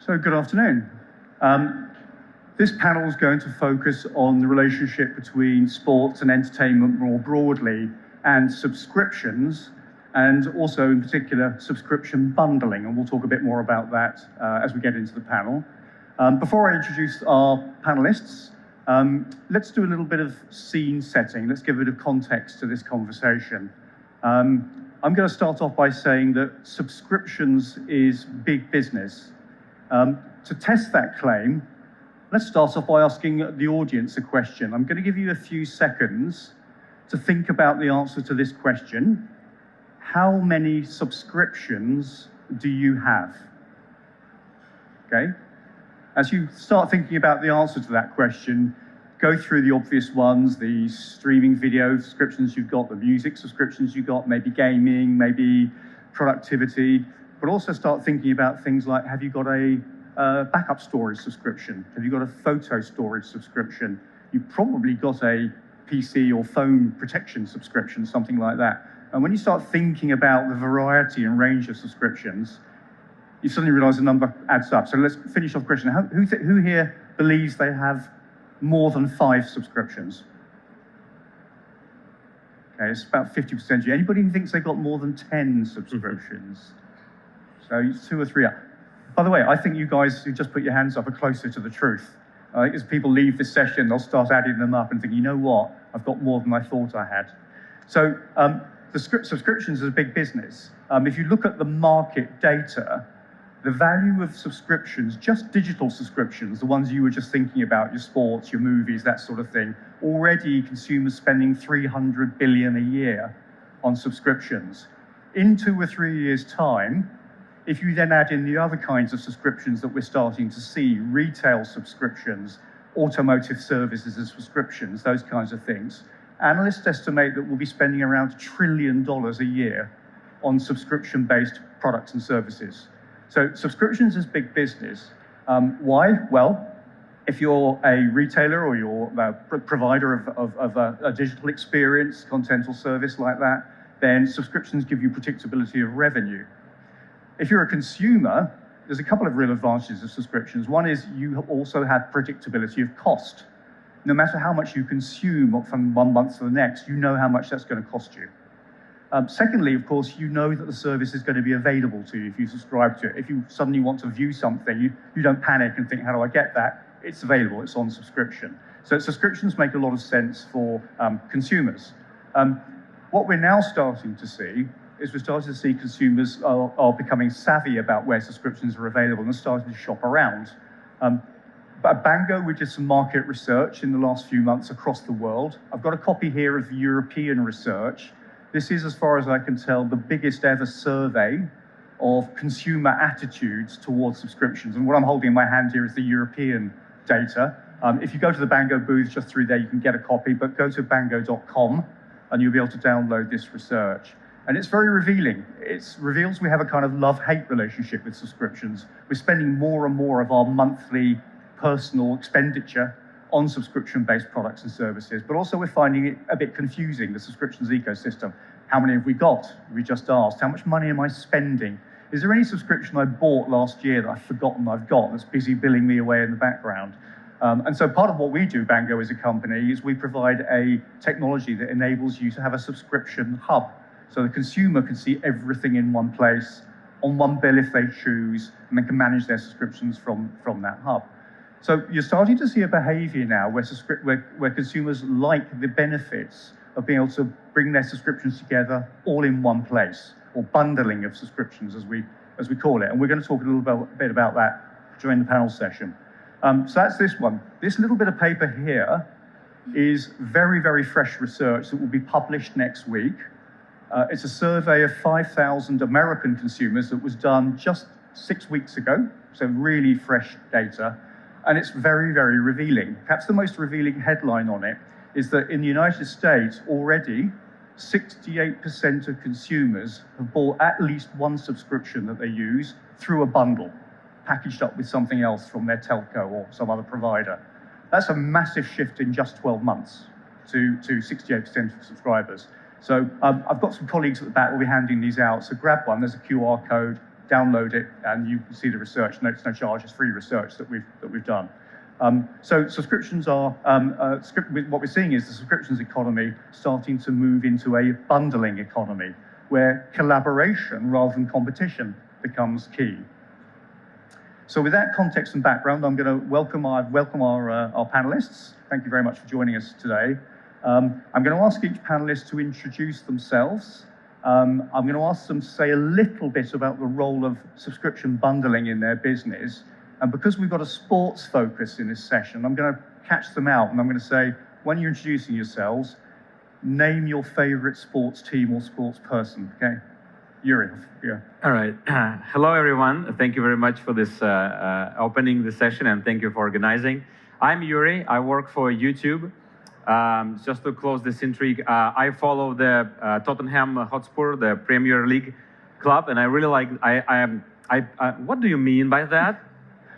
So good afternoon. This panel is going to focus on the relationship between sports and entertainment more broadly and subscriptions, and also in particular subscription bundling, and we'll talk a bit more about that as we get into the panel. Before I introduce our panelists, let's do a little bit of scene setting. Let's give a bit of context to this conversation. I'm going to start off by saying that subscriptions is big business. To test that claim, let's start off by asking the audience a question. I'm going to give you a few seconds to think about the answer to this question. How many subscriptions do you have? Okay. As you start thinking about the answer to that question, go through the obvious ones, the streaming video subscriptions you've got, the music subscriptions you've got, maybe gaming, maybe productivity, but also start thinking about things like, have you got a backup storage subscription? Have you got a photo storage subscription? You've probably got a PC or phone protection subscription, something like that. And when you start thinking about the variety and range of subscriptions, you suddenly realize the number adds up. So let's finish off the question. Who here believes they have more than 5 subscriptions? Okay, it's about 50%. Anybody who thinks they've got more than 10 subscriptions? So 2 or 3 are. By the way, I think you guys who just put your hands up are closer to the truth. I think as people leave this session, they'll start adding them up and think, you know what, I've got more than I thought I had. So the subscriptions is a big business. If you look at the market data, the value of subscriptions, just digital subscriptions, the ones you were just thinking about, your sports, your movies, that sort of thing, already consumers spending 300 billion a year on subscriptions. In 2 or 3 years' time, if you then add in the other kinds of subscriptions that we're starting to see, retail subscriptions, automotive services as subscriptions, those kinds of things, analysts estimate that we'll be spending around $1 trillion a year on subscription-based products and services. So subscriptions is big business. Why? Well, if you're a retailer or you're a provider of a digital experience, content or service like that, then subscriptions give you predictability of revenue. If you're a consumer, there's a couple of real advantages of subscriptions. One is you also have predictability of cost. No matter how much you consume from one month to the next, you know how much that's going to cost you. Secondly, of course, you know that the service is going to be available to you if you subscribe to it. If you suddenly want to view something, you don't panic and think, how do I get that? It's available, it's on subscription. So subscriptions make a lot of sense for consumers. What we're now starting to see is we're starting to see consumers are becoming savvy about where subscriptions are available and starting to shop around. At Bango, we did some market research in the last few months across the world. I've got a copy here of the European research. This is, as far as I can tell, the biggest ever survey of consumer attitudes towards subscriptions. And what I'm holding in my hand here is the European data. If you go to the Bango booth just through there, you can get a copy, but go to bango.com and you'll be able to download this research. And it's very revealing. It reveals we have a kind of love-hate relationship with subscriptions. We're spending more and more of our monthly personal expenditure on subscription-based products and services, but also we're finding it a bit confusing, the subscriptions ecosystem. How many have we got? We just asked. How much money am I spending? Is there any subscription I bought last year that I've forgotten I've got that's busy billing me away in the background? And so part of what we do, Bango, as a company, is we provide a technology that enables you to have a subscription hub. So the consumer can see everything in one place, on one bill if they choose, and they can manage their subscriptions from that hub. So you're starting to see a behavior now where consumers like the benefits of being able to bring their subscriptions together all in one place, or bundling of subscriptions as we call it. And we're going to talk a little bit about that during the panel session. So that's this one. This little bit of paper here is very, very fresh research that will be published next week. It's a survey of 5,000 American consumers that was done just 6 weeks ago, so really fresh data. And it's very, very revealing. Perhaps the most revealing headline on it is that in the United States already, 68% of consumers have bought at least one subscription that they use through a bundle, packaged up with something else from their telco or some other provider. That's a massive shift in just 12 months to 68% of subscribers. So I've got some colleagues at the back who will be handing these out. So grab one, there's a QR code, download it, and you can see the research. No, it's no charge. It's free research that we've done. So subscriptions are, what we're seeing is the subscriptions economy starting to move into a bundling economy where collaboration rather than competition becomes key. So with that context and background, I'm going to welcome our panelists. Thank you very much for joining us today. I'm going to ask each panelist to introduce themselves. I'm going to ask them to say a little bit about the role of subscription bundling in their business. And because we've got a sports focus in this session, I'm going to catch them out and I'm going to say, when you're introducing yourselves, name your favorite sports team or sports person, okay? Yuri, yeah. All right. Hello, everyone. Thank you very much for this opening the session, and thank you for organizing. I'm Yuri. I work for YouTube. Just to close this intrigue, I follow the Tottenham Hotspur, the Premier League club, and I really like. What do you mean by that?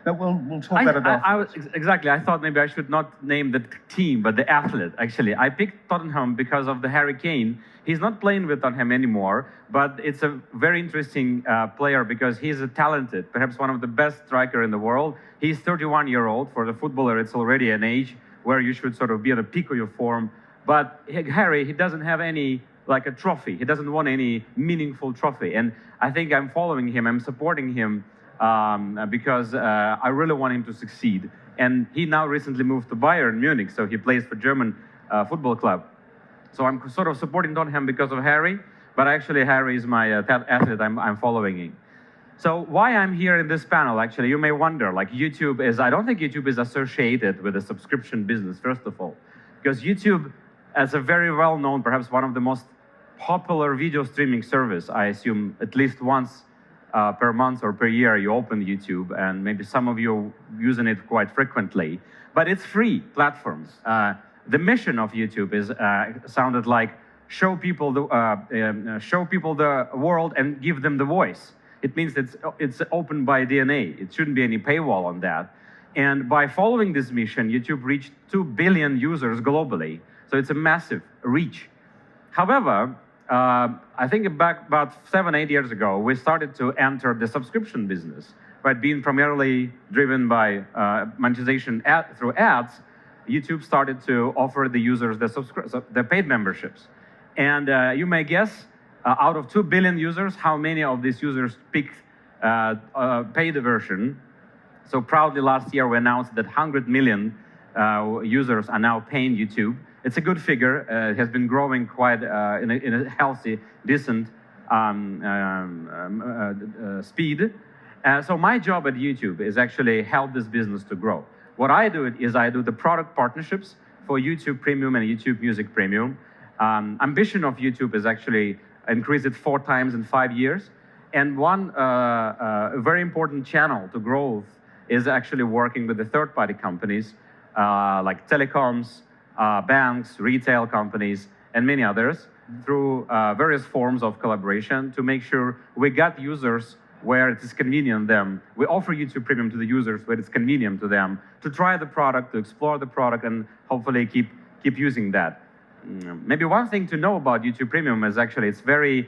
No, we'll talk about it. Exactly. I thought maybe I should not name the team, but the athlete. Actually, I picked Tottenham because of the Harry Kane. He's not playing with Tottenham anymore, but it's a very interesting player because he's a talented, perhaps one of the best striker in the world. He's 31-year-old. For the footballer, it's already an age where you should sort of be at the peak of your form. But Harry, he doesn't have any, like a trophy. He doesn't want any meaningful trophy. And I think I'm following him, I'm supporting him because I really want him to succeed. And he now recently moved to Bayern Munich, so he plays for German football club. So I'm sort of supporting Tottenham because of Harry, but actually Harry is my athlete I'm following him. So why I'm here in this panel, actually, you may wonder, like YouTube is, I don't think YouTube is associated with the subscription business, first of all, because YouTube, as a very well-known, perhaps one of the most popular video streaming service, I assume at least once per month or per year you open YouTube, and maybe some of you are using it quite frequently, but it's free platforms. The mission of YouTube is sounded like show people the world and give them the voice. It means it's open by DNA. It shouldn't be any paywall on that. And by following this mission, YouTube reached 2 billion users globally. So it's a massive reach. However, I think back about 7-8 years ago, we started to enter the subscription business, right? Being primarily driven by monetization through ads, YouTube started to offer the users the paid memberships. And you may guess, out of 2 billion users, how many of these users picked paid version? So proudly last year we announced that 100 million users are now paying YouTube. It's a good figure. It has been growing quite in a healthy, decent speed. So my job at YouTube is actually help this business to grow. What I do is I do the product partnerships for YouTube Premium and YouTube Music Premium. Ambition of YouTube is actually increase it 4 times in 5 years. And one very important channel to growth is actually working with the third-party companies like telecoms, banks, retail companies, and many others through various forms of collaboration to make sure we got users where it is convenient to them. We offer YouTube Premium to the users where it's convenient to them to try the product, to explore the product, and hopefully keep using that. Maybe one thing to know about YouTube Premium is actually it's very,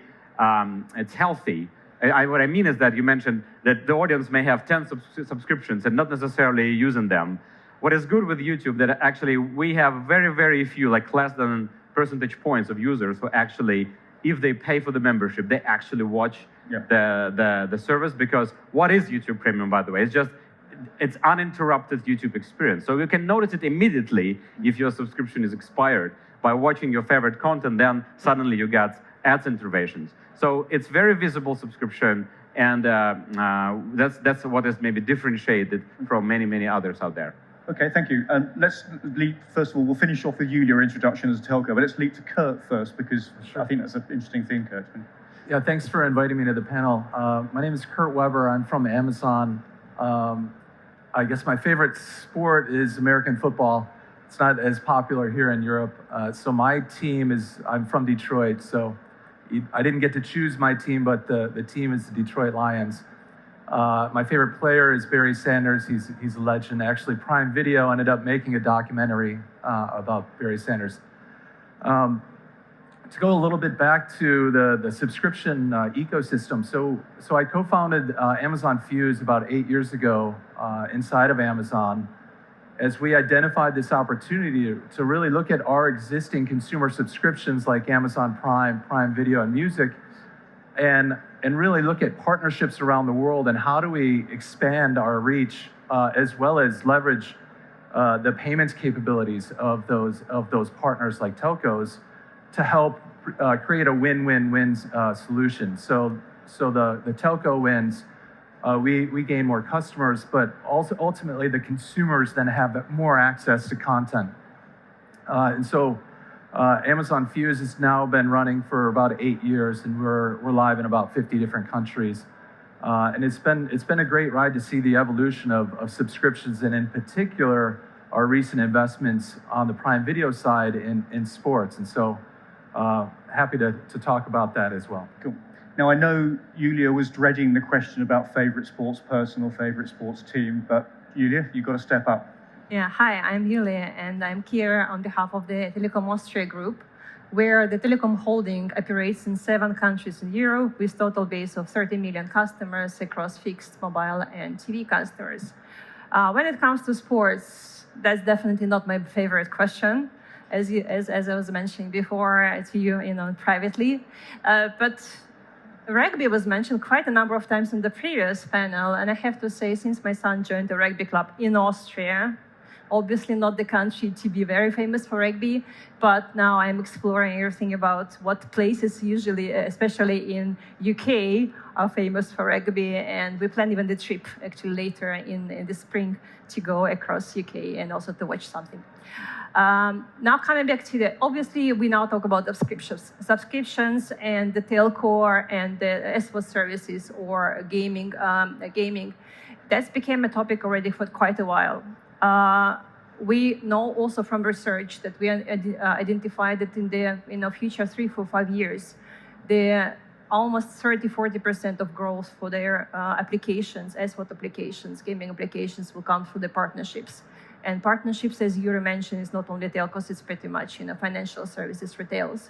it's healthy. What I mean is that you mentioned that the audience may have 10 subscriptions and not necessarily using them. What is good with YouTube that actually we have very, very few, like less than percentage points of users who actually, if they pay for the membership, they actually watch the service. Because what is YouTube Premium, by the way? It's uninterrupted YouTube experience. So you can notice it immediately if your subscription is expired. By watching your favorite content, then suddenly you get ads interventions. So it's very visible subscription, and that's what is maybe differentiated from many, many others out there. Okay, thank you. Let's leap, first of all, we'll finish off with you, your introduction as a telco, but let's leap to Kurt first, because I think that's an interesting thing, Kurt. Yeah, thanks for inviting me to the panel. My name is Kurt Weber. I'm from Amazon. I guess my favorite sport is American football. It's not as popular here in Europe. So my team is, I'm from Detroit, so I didn't get to choose my team, but the team is the Detroit Lions. My favorite player is Barry Sanders. He's a legend. Actually, Prime Video ended up making a documentary about Barry Sanders. to go a little bit back to the subscription ecosystem, so I co-founded Amazon Fuse about 8 years ago inside of Amazon, as we identified this opportunity to really look at our existing consumer subscriptions like Amazon Prime, Prime Video, and Music, and really look at partnerships around the world and how do we expand our reach as well as leverage the payments capabilities of those partners like telcos to help create a win-win-win solution. So the telco wins. We gain more customers, but also ultimately the consumers then have more access to content. And so Amazon Fuse has now been running for about 8 years, and we're live in about 50 different countries. And it's been a great ride to see the evolution of subscriptions, and in particular our recent investments on the Prime Video side in sports. And so happy to talk about that as well. Cool. Now, I know Yuliya was dreading the question about favorite sports person or favorite sports team, but Yuliya, you've got to step up. Yeah, hi, I'm Yuliya, and I'm here on behalf of the Telekom Austria group, where the Telekom holding operates in 7 countries in Europe with total base of 30 million customers across fixed, mobile, and TV customers. When it comes to sports, that's definitely not my favorite question, as I was mentioning before to you, privately, but rugby was mentioned quite a number of times in the previous panel, and I have to say, since my son joined the rugby club in Austria, obviously not the country to be very famous for rugby, but now I'm exploring everything about what places usually, especially in UK, are famous for rugby, and we plan even the trip actually later in the spring to go across UK and also to watch something. Now coming back to obviously we now talk about subscriptions and the telco and the SVOD services or gaming. That's became a topic already for quite a while. We know also from research that we identified that in the future 3, 4, 5 years, the almost 30-40% of growth for their applications, SVOD applications, gaming applications, will come through the partnerships. And partnerships, as Yuri mentioned, is not only telcos, it's pretty much financial services, retails.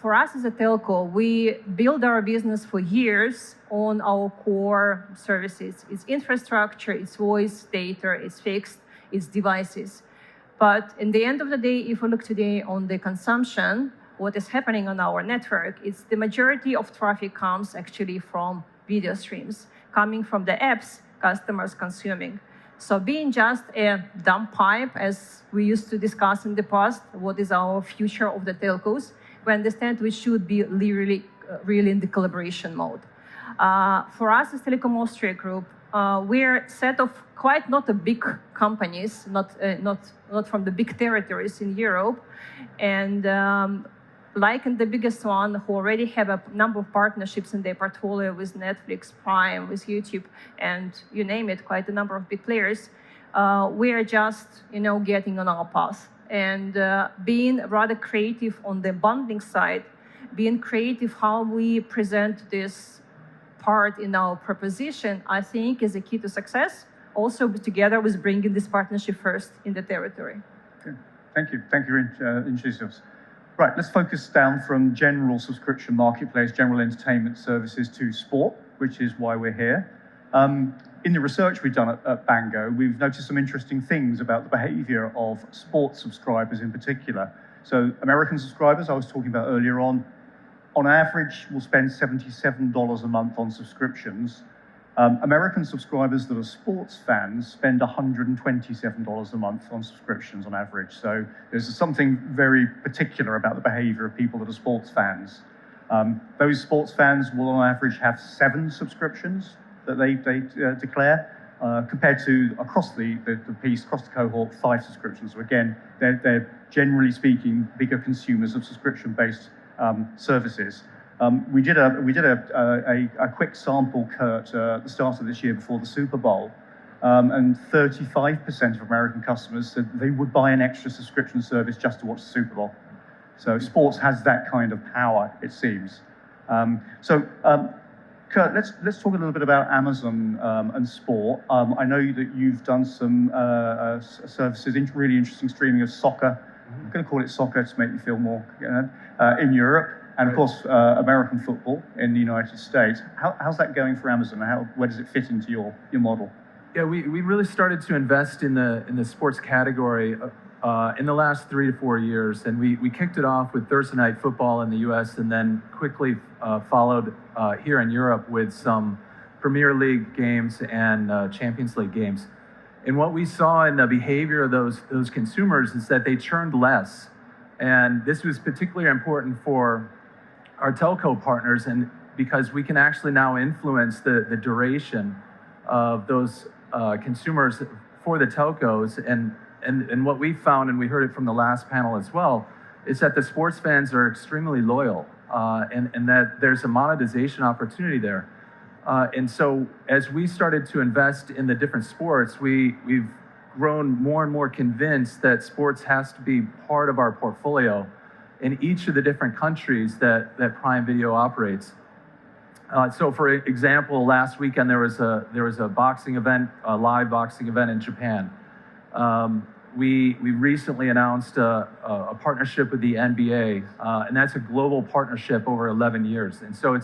For us as a telco, we build our business for years on our core services. It's infrastructure, it's voice, data, it's fixed, it's devices. But in the end of the day, if we look today on the consumption, what is happening on our network, it's the majority of traffic comes actually from video streams, coming from the apps customers consuming. So being just a dumb pipe, as we used to discuss in the past, what is our future of the telcos, we understand we should be really in the collaboration mode. For us as Telekom Austria Group, we're a set of quite not a big companies, not from the big territories in Europe, and like in the biggest one, who already have a number of partnerships in their portfolio with Netflix, Prime, with YouTube, and you name it, quite a number of big players. We are just, getting on our path and being rather creative on the bundling side, being creative how we present this part in our proposition, I think is a key to success. Also, together with bringing this partnership first in the territory. Okay. Thank you. Thank you, introducers. Right, let's focus down from general subscription marketplace, general entertainment services to sport, which is why we're here. In the research we've done at Bango, we've noticed some interesting things about the behavior of sports subscribers in particular. So American subscribers, I was talking about earlier on average, will spend $77 a month on subscriptions. American subscribers that are sports fans spend $127 a month on subscriptions on average. So there's something very particular about the behavior of people that are sports fans. Those sports fans will on average have 7 subscriptions that they declare, compared to across the piece, across the cohort, 5 subscriptions. So again, they're generally speaking bigger consumers of subscription-based services. We did a quick sample, Kurt, at the start of this year before the Super Bowl, and 35% of American customers said they would buy an extra subscription service just to watch the Super Bowl. So sports has that kind of power, it seems. Kurt, let's talk a little bit about Amazon and sport. I know that you've done some services, really interesting streaming of soccer I'm going to call it soccer to make you feel more, in Europe, and of course American football in the United States. How's that going for Amazon? Where does it fit into your model? Yeah, we really started to invest in the sports category in the last 3 to 4 years, and we kicked it off with Thursday night football in the U.S. and then quickly followed here in Europe with some Premier League games and Champions League games. And what we saw in the behavior of those consumers is that they churned less, and this was particularly important for our telco partners, and because we can actually now influence the duration of those consumers for the telcos. And what we found, and we heard it from the last panel as well, is that the sports fans are extremely loyal, and that there's a monetization opportunity there. And so as we started to invest in the different sports, we've grown more and more convinced that sports has to be part of our portfolio in each of the different countries that Prime Video operates. So for example, last weekend there was a boxing event, a live boxing event in Japan. We recently announced a partnership with the NBA, and that's a global partnership over 11 years. And so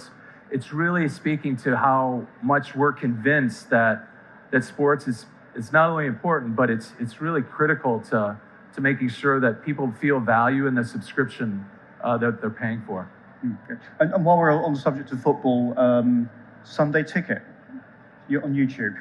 it's really speaking to how much we're convinced that sports is not only important, but it's really critical to making sure that people feel value in the subscription that they're paying for. Okay. And while we're on the subject of football, Sunday Ticket, you're on YouTube.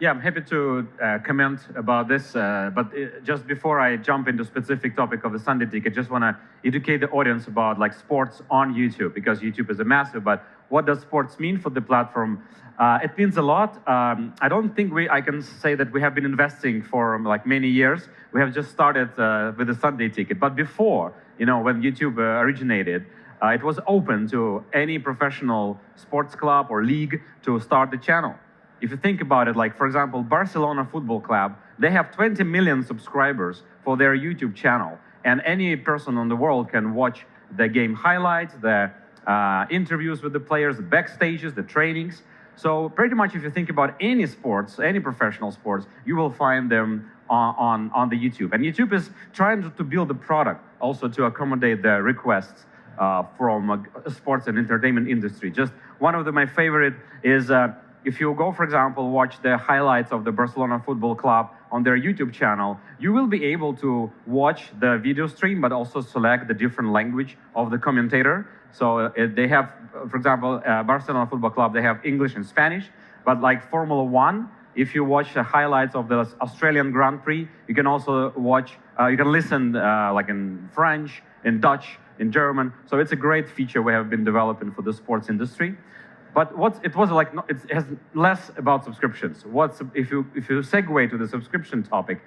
Yeah, I'm happy to comment about this, but just before I jump into specific topic of the Sunday Ticket, just want to educate the audience about like sports on YouTube, because YouTube is a massive, but what does sports mean for the platform? It means a lot. I don't think I can say that we have been investing for like many years. We have just started with the Sunday Ticket, but before, when YouTube originated, it was open to any professional sports club or league to start the channel. If you think about it, like for example, Barcelona Football Club, they have 20 million subscribers for their YouTube channel, and any person on the world can watch the game highlights, the interviews with the players, the backstages, the trainings. So pretty much if you think about any sports, any professional sports, you will find them on the YouTube. And YouTube is trying to build a product also to accommodate the requests from sports and entertainment industry. Just one of my favorite is if you go, for example, watch the highlights of the Barcelona Football Club on their YouTube channel, you will be able to watch the video stream, but also select the different language of the commentator. So they have, for example, Barcelona Football Club, they have English and Spanish, but like Formula One, if you watch the highlights of the Australian Grand Prix, you can also watch, you can listen like in French, in Dutch, in German. So it's a great feature we have been developing for the sports industry. But it has less about subscriptions. If you segue to the subscription topic,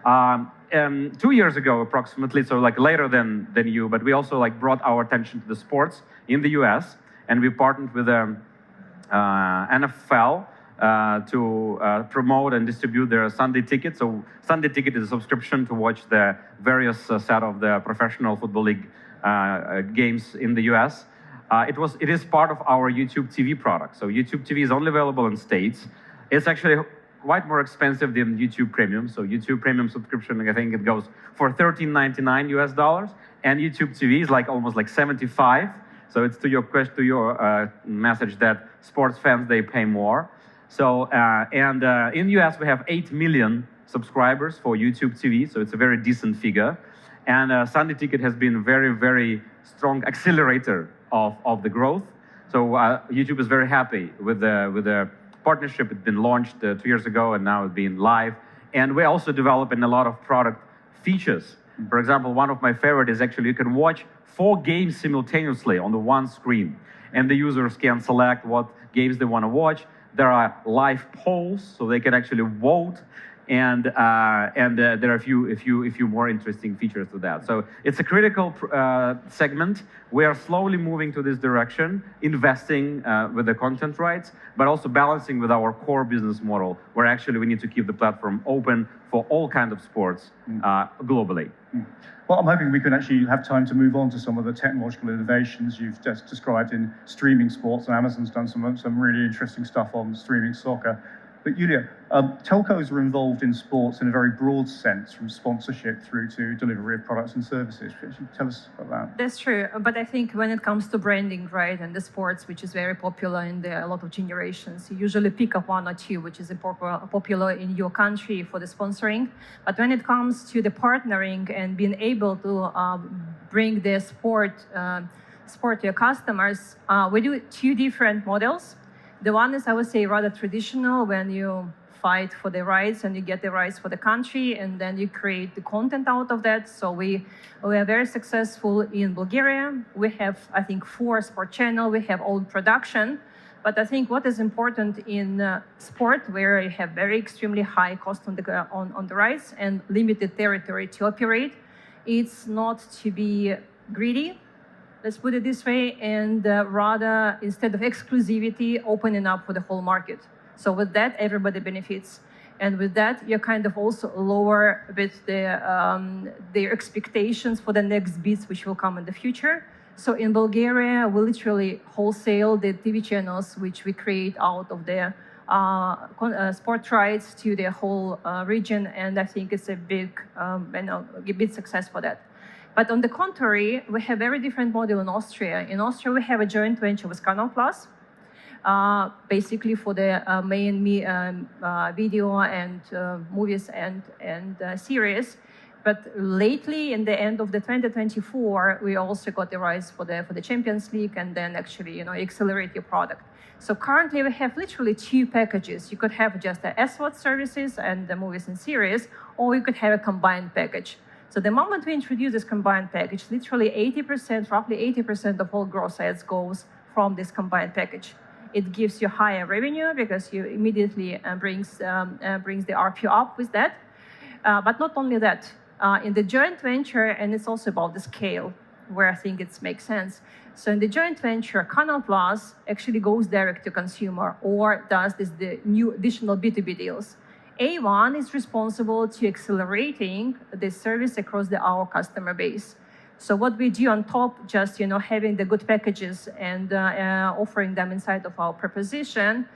2 years ago approximately, so like later than you, but we also like brought our attention to the sports in the US, and we partnered with NFL to promote and distribute their Sunday Ticket. So Sunday Ticket is a subscription to watch the various set of the professional football league games in the US. It is part of our YouTube TV product. So YouTube TV is only available in States. It's actually quite more expensive than YouTube Premium. So YouTube Premium subscription, I think it goes for $13.99 US, and YouTube TV is like almost like 75. So it's to your message that sports fans, they pay more. So in the US we have 8 million subscribers for YouTube TV. So it's a very decent figure. And Sunday Ticket has been a very, very strong accelerator of the growth. So YouTube is very happy with the partnership. It's been launched 2 years ago, and now it's been live. And we're also developing a lot of product features. For example, one of my favorite is actually you can watch 4 games simultaneously on the one screen, and the users can select what games they want to watch. There are live polls, so they can actually vote. And there are a few more interesting features to that. So it's a critical segment. We are slowly moving to this direction, investing with the content rights, but also balancing with our core business model, where actually we need to keep the platform open for all kinds of sports globally. Well, I'm hoping we can actually have time to move on to some of the technological innovations you've just described in streaming sports, and Amazon's done some really interesting stuff on streaming soccer. But Yuliya, telcos are involved in sports in a very broad sense, from sponsorship through to delivery of products and services. Could you tell us about that? That's true, but I think when it comes to branding, right, and the sports, which is very popular in a lot of generations, you usually pick up one or two, which is popular in your country for the sponsoring. But when it comes to the partnering and being able to bring the sport to your customers, we do two different models. The one is, I would say, rather traditional, when you fight for the rights and you get the rights for the country, and then you create the content out of that. So we are very successful in Bulgaria. We have, I think, 4 sport channels. We have own production. But I think what is important in sport, where you have very extremely high cost on the rights and limited territory to operate, it's not to be greedy. Let's put it this way, and rather, instead of exclusivity, opening up for the whole market. So with that, everybody benefits. And with that, you kind of also lower a bit their expectations for the next bits which will come in the future. So in Bulgaria, we literally wholesale the TV channels which we create out of the sport rights to the whole region, and I think it's a big success for that. But on the contrary, we have a very different model in Austria. In Austria, we have a joint venture with Canal Plus, basically for the main video and movies and series. But lately, in the end of the 2024, we also got the rights for the Champions League, and then actually, accelerate your product. So currently, we have literally 2 packages. You could have just the SWOT services and the movies and series, or you could have a combined package. So the moment we introduce this combined package, literally 80%, roughly 80% of all gross ads goes from this combined package. It gives you higher revenue because you immediately brings the RPU up with that. But not only that, in the joint venture, and it's also about the scale, where I think it makes sense. So in the joint venture, Canal Plus actually goes direct to consumer or does the new additional B2B deals. A1 is responsible to accelerating the service across our customer base. So what we do on top, just having the good packages and offering them inside of our proposition,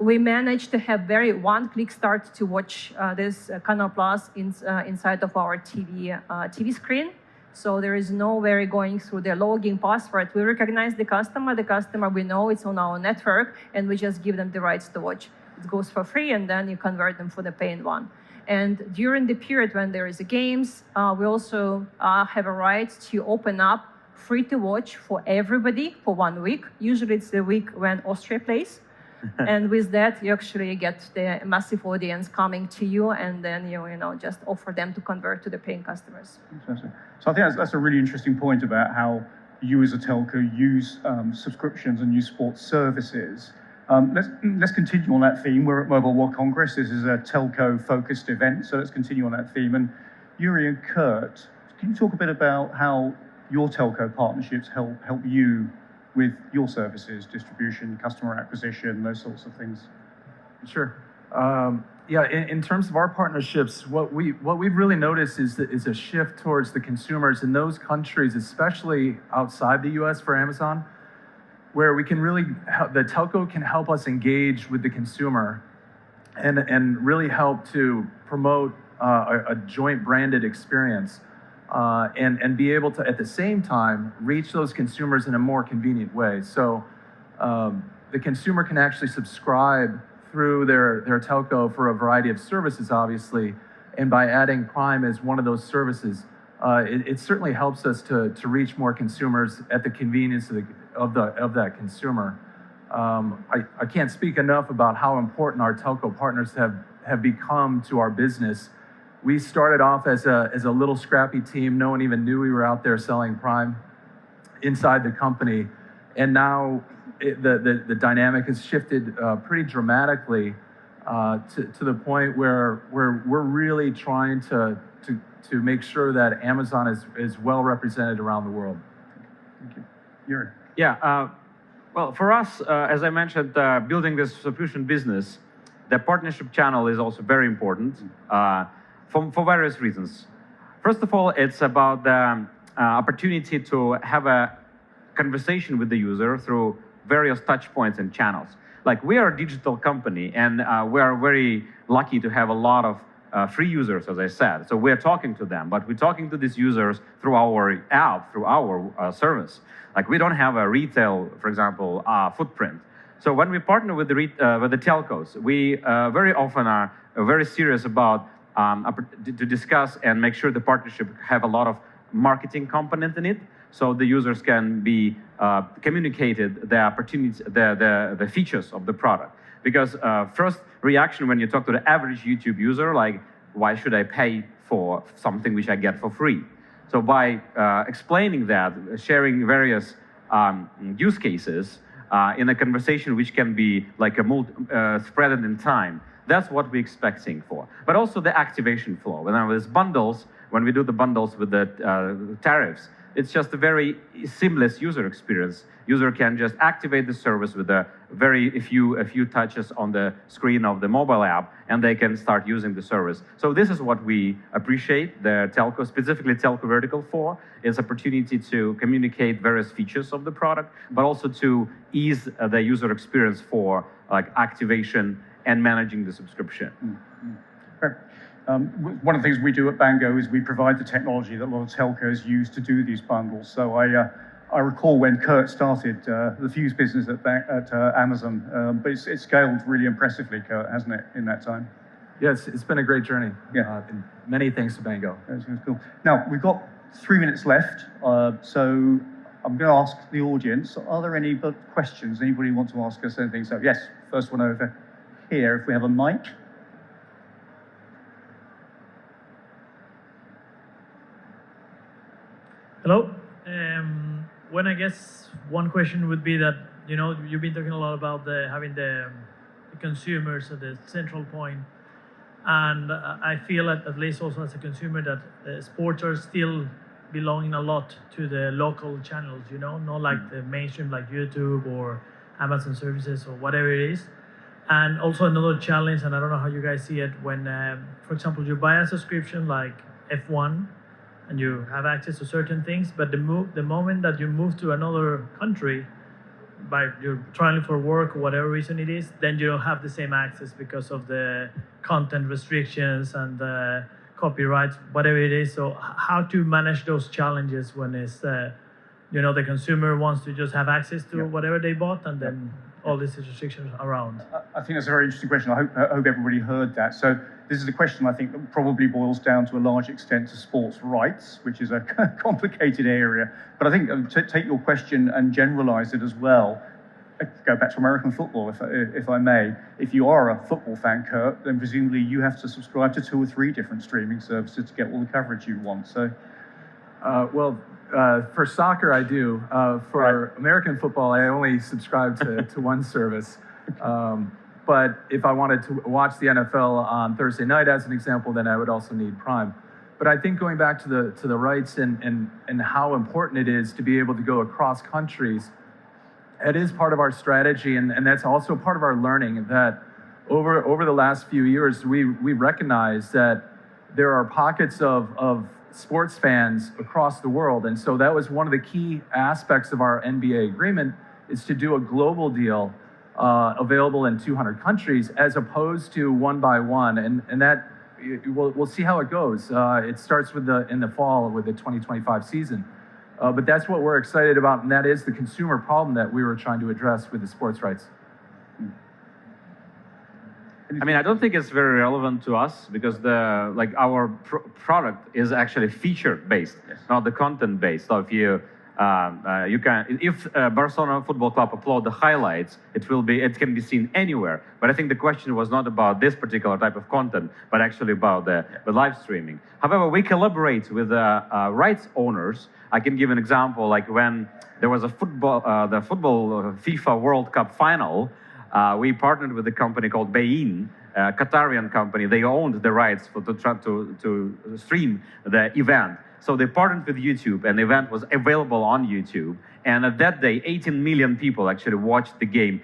we managed to have very one-click start to watch this Canal Plus inside of our TV screen. So there is no way going through the login password. We recognize the customer. We know it's on our network, and we just give them the rights to watch. It goes for free, and then you convert them for the paying one. And during the period when there is a games, we also have a right to open up free to watch for everybody for 1 week. Usually it's the week when Austria plays. And with that, you actually get the massive audience coming to you, and then you just offer them to convert to the paying customers. Interesting. So I think that's a really interesting point about how you as a telco use subscriptions and use sports services. Let's continue on that theme. We're at Mobile World Congress. This is a telco-focused event, so let's continue on that theme. And Yuri and Kurt, can you talk a bit about how your telco partnerships help you with your services, distribution, customer acquisition, those sorts of things? Sure. In terms of our partnerships, what we've really noticed is a shift towards the consumers in those countries, especially outside the US for Amazon, where we can really, the telco can help us engage with the consumer and really help to promote a joint branded experience and be able to, at the same time, reach those consumers in a more convenient way. So the consumer can actually subscribe through their telco for a variety of services, obviously, and by adding Prime as one of those services, it certainly helps us to reach more consumers at the convenience of that consumer. I can't speak enough about how important our telco partners have become to our business. We started off as a little scrappy team. No one even knew we were out there selling Prime inside the company, and now the dynamic has shifted pretty dramatically to the point where we're really trying to make sure that Amazon is well represented around the world. Thank you. Yuri. Yeah, well, for us, as I mentioned, building this subscription business, the partnership channel is also very important for various reasons. First of all, it's about the opportunity to have a conversation with the user through various touch points and channels. Like, we are a digital company, and we are very lucky to have a lot of free users, as I said. So we're talking to them, but we're talking to these users through our app, through our service. Like, we don't have a retail, for example, footprint. So when we partner with the telcos, we very often are very serious about to discuss and make sure the partnership have a lot of marketing component in it, so the users can be communicated the opportunities, the features of the product. Because first reaction when you talk to the average YouTube user, like, why should I pay for something which I get for free? So by explaining that, sharing various use cases in a conversation which can be like a spread in time, that's what we're expecting for. But also the activation flow. When there's bundles, when we do the bundles with the tariffs, it's just a very seamless user experience. User can just activate the service with a few touches on the screen of the mobile app, and they can start using the service. So this is what we appreciate the telco, specifically telco vertical, for, is opportunity to communicate various features of the product, but also to ease the user experience for like activation and managing the subscription. Great. One of the things we do at Bango is we provide the technology that a lot of telcos use to do these bundles. So I recall when Kurt started the Fuse business at Amazon, but it's scaled really impressively, Kurt, hasn't it, in that time? Yes, it's been a great journey. Yeah. And many thanks to Bango. That's cool. Now, we've got 3 minutes left, so I'm going to ask the audience, are there any questions? Anybody want to ask us anything? So yes, first one over here, if we have a mic. Hello. When I guess one question would be that, you know, you've been talking a lot about having the consumers at the central point, and I feel at least also as a consumer that sports are still belonging a lot to the local channels, you know, not like the mainstream like YouTube or Amazon services or whatever it is. And also another challenge, and I don't know how you guys see it, when, for example, you buy a subscription like F1, and you have access to certain things, but the moment that you move to another country, you're traveling for work or whatever reason it is, then you don't have the same access because of the content restrictions and copyrights, whatever it is. So how to manage those challenges when it's, you know, the consumer wants to just have access to whatever they bought, and then all these restrictions around? I think that's a very interesting question. I hope everybody heard that. So this is a question I think that probably boils down to a large extent to sports rights, which is a complicated area. But I think to take your question and generalize it as well, go back to American football, if I may. If you are a football fan, Kurt, then presumably you have to subscribe to 2 or 3 different streaming services to get all the coverage you want. So, for soccer, I do. For American football, I only subscribe to one service. But if I wanted to watch the NFL on Thursday night, as an example, then I would also need Prime. But I think going back to the rights and how important it is to be able to go across countries, it is part of our strategy, and that's also part of our learning, that over the last few years, we recognize that there are pockets of sports fans across the world. And so that was one of the key aspects of our NBA agreement, is to do a global deal available in 200 countries, as opposed to one by one. And that, we'll see how it goes. It starts in the fall with the 2025 season. But that's what we're excited about, and that is the consumer problem that we were trying to address with the sports rights. I mean, I don't think it's very relevant to us, because our product is actually feature-based, not the content-based. So if if Barcelona Football Club upload the highlights, it can be seen anywhere. But I think the question was not about this particular type of content, but actually about the live streaming. However, we collaborate with rights owners. I can give an example, like when there was the football FIFA World Cup final. We partnered with a company called Bein, a Qatarian company. They owned the rights to stream the event. So they partnered with YouTube, and the event was available on YouTube. And at that day, 18 million people actually watched the game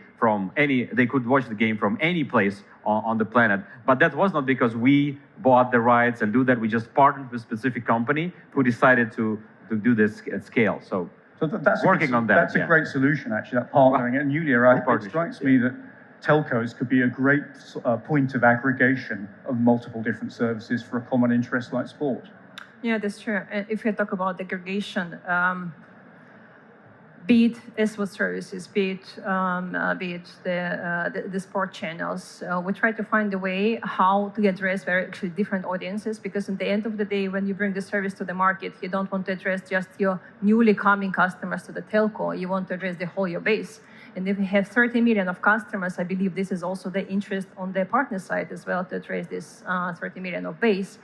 they could watch the game from any place on the planet. But that was not because we bought the rights and do that. We just partnered with a specific company who decided to do this at scale. So that's a great solution, actually, that partnering. And Yuliya, it strikes me that telcos could be a great point of aggregation of multiple different services for a common interest like sport. Yeah, that's true. If you talk about aggregation, be it esport services, be it the sport channels, we try to find a way how to address very actually different audiences, because at the end of the day, when you bring the service to the market, you don't want to address just your newly coming customers to the telco. You want to address the whole your base. And if we have 30 million of customers, I believe this is also the interest on the partner side as well, to address this 30 million of base.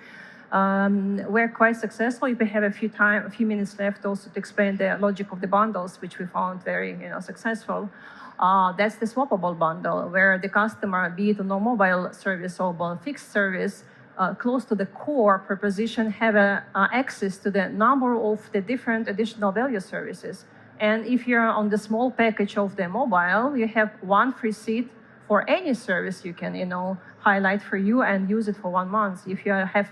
We're quite successful. If we have a few minutes left, also to explain the logic of the bundles, which we found very successful. That's the swappable bundle, where the customer, be it on a mobile service or on fixed service, close to the core proposition, have access to the number of the different additional value services. And if you're on the small package of the mobile, you have one free seat for any service you can highlight for you and use it for 1 month. If you have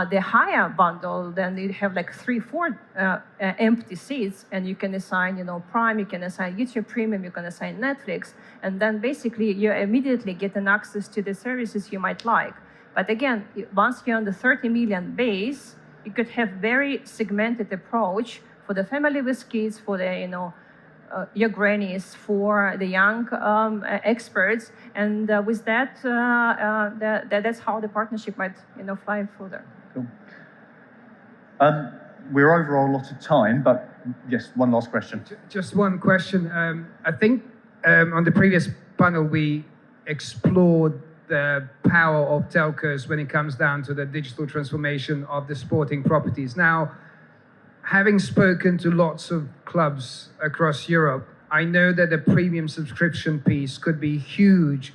the higher bundle, then you have like 3-4 empty seats, and you can assign, Prime, you can assign YouTube Premium, you can assign Netflix, and then basically you immediately get an access to the services you might like. But again, once you're on the 30 million base, you could have very segmented approach for the family with kids, for the your grannies, for the young experts, and with that, that's how the partnership might fly further. Cool. We're over our allotted time, but yes, one last question. Just one question. I think on the previous panel we explored the power of telcos when it comes down to the digital transformation of the sporting properties. Now, having spoken to lots of clubs across Europe, I know that the premium subscription piece could be huge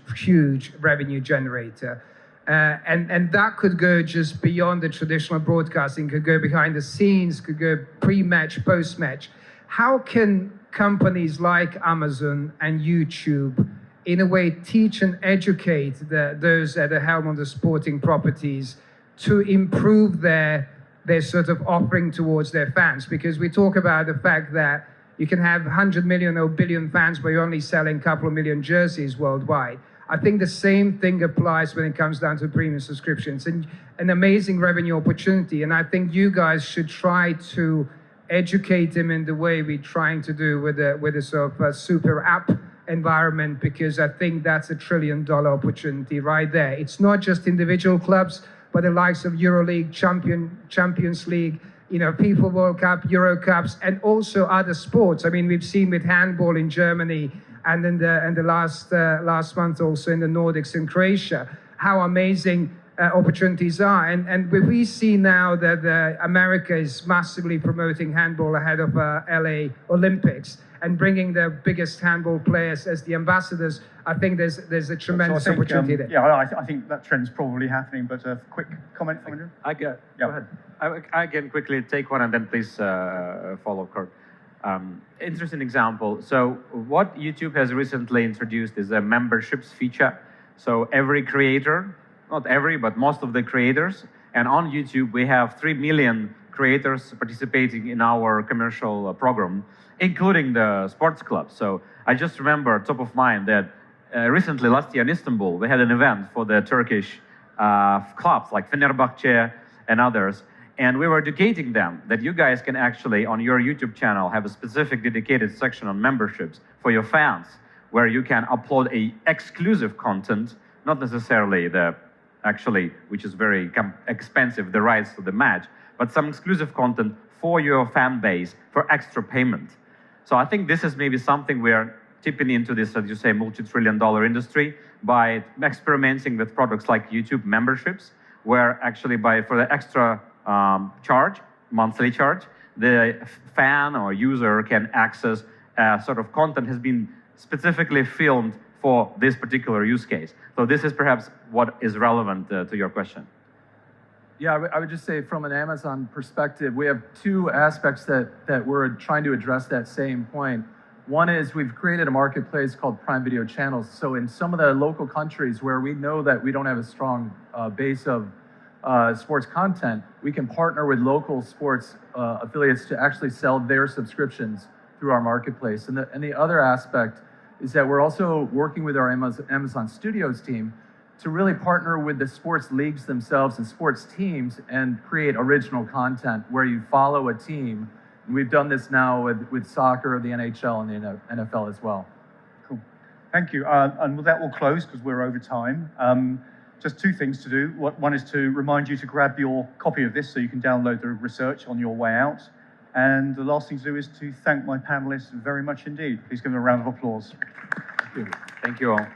revenue generator. And that could go just beyond the traditional broadcasting, could go behind the scenes, could go pre-match, post-match. How can companies like Amazon and YouTube, in a way, teach and educate those at the helm of the sporting properties to improve their sort of offering towards their fans? Because we talk about the fact that you can have 100 million or billion fans, but you're only selling a couple of million jerseys worldwide. I think the same thing applies when it comes down to premium subscriptions, and an amazing revenue opportunity. And I think you guys should try to educate them in the way we're trying to do with a sort of super app environment, because I think that's $1 trillion opportunity right there. It's not just individual clubs, but the likes of EuroLeague, Champions League, FIFA World Cup, Euro Cups, and also other sports. I mean, we've seen with handball in Germany, and in the last month also in the Nordics in Croatia, how amazing opportunities are. And we see now that America is massively promoting handball ahead of LA Olympics and bringing the biggest handball players as the ambassadors. I think there's a tremendous opportunity there. Yeah, I think that trend's probably happening, but a quick comment from you? Go ahead. I can quickly take one and then please follow Kurt. Interesting example. So what YouTube has recently introduced is a memberships feature. So every creator, not every, but most of the creators, and on YouTube we have 3 million creators participating in our commercial program, including the sports clubs. So I just remember top of mind that recently, last year in Istanbul, we had an event for the Turkish clubs like Fenerbahce and others. And we were educating them that you guys can actually, on your YouTube channel, have a specific dedicated section on memberships for your fans, where you can upload exclusive content, not necessarily which is very expensive, the rights to the match, but some exclusive content for your fan base for extra payment. So I think this is maybe something we're tipping into this, as you say, multi-trillion-dollar industry by experimenting with products like YouTube memberships, where actually for the extra monthly charge, the fan or user can access sort of content has been specifically filmed for this particular use case. So this is perhaps what is relevant to your question. Yeah, I would just say from an Amazon perspective, we have two aspects that we're trying to address that same point. One is we've created a marketplace called Prime Video Channels. So in some of the local countries where we know that we don't have a strong base of sports content, we can partner with local sports affiliates to actually sell their subscriptions through our marketplace. And the other aspect is that we're also working with our Amazon Studios team to really partner with the sports leagues themselves and sports teams and create original content where you follow a team. And we've done this now with soccer, the NHL, and the NFL as well. Cool. Thank you. And with that, we'll close because we're over time. Just two things to do. One is to remind you to grab your copy of this so you can download the research on your way out. And the last thing to do is to thank my panelists very much indeed. Please give them a round of applause. Thank you all.